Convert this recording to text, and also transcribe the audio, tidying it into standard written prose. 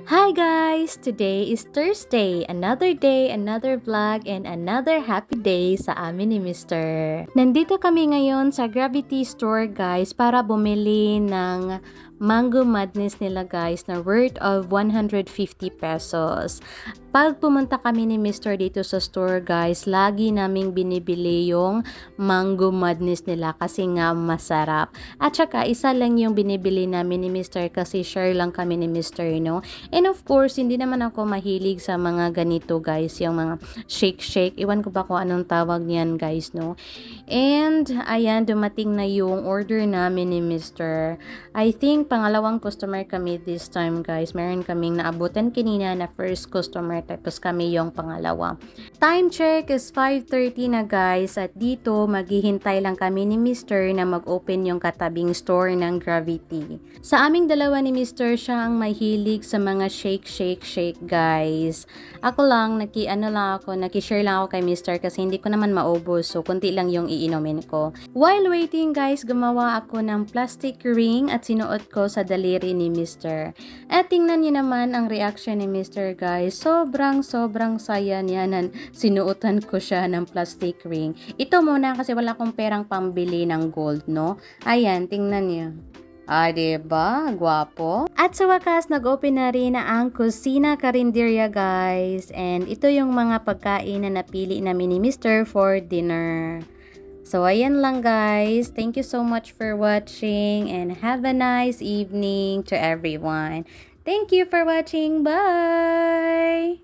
Hi guys! Today is Thursday. Another day, another vlog, and another happy day sa amin ni Mr. Nandito kami ngayon sa Gravity Store guys para bumili ng Mango Madness nila guys na worth of 150 pesos. Pag pumunta kami ni Mr. dito sa store guys, lagi naming binibili yung Mango Madness nila kasi nga masarap. At saka isa lang yung binibili namin ni Mr. kasi share lang kami ni Mr. no. And of course, hindi naman ako mahilig sa mga ganito guys, yung mga shake-shake. Iwan ko ba kung anong tawag niyan guys, no? And ayan, dumating na yung order namin ni Mr. I think pangalawang customer kami this time guys. Meron kaming naabutan kanina na first customer tapos kami yung pangalawa. Time check is 5:30 na guys at dito maghihintay lang kami ni Mr. na mag-open yung katabing store ng Gravity. Sa aming dalawa ni Mr. siya ang mahilig sa mga shake guys. Ako lang, naki-share lang ako kay Mr. kasi hindi ko naman maubos so kunti lang yung iinumin ko. While waiting guys, gumawa ako ng plastic ring at sinuot ko sa daliri ni Mr. At tingnan niyo naman ang reaction ni Mr. guys. Sobrang saya niya na sinuotan ko siya ng plastic ring. Ito muna kasi wala akong perang pambili ng gold, no? Ayan, tingnan niyo. Ah, diba? Gwapo. At sa wakas, nag-open na rin na ang Kusina Karinderya, guys. And ito yung mga pagkain na napili namin ni Mr. for dinner. So, ayan lang, guys. Thank you so much for watching and have a nice evening to everyone. Thank you for watching. Bye!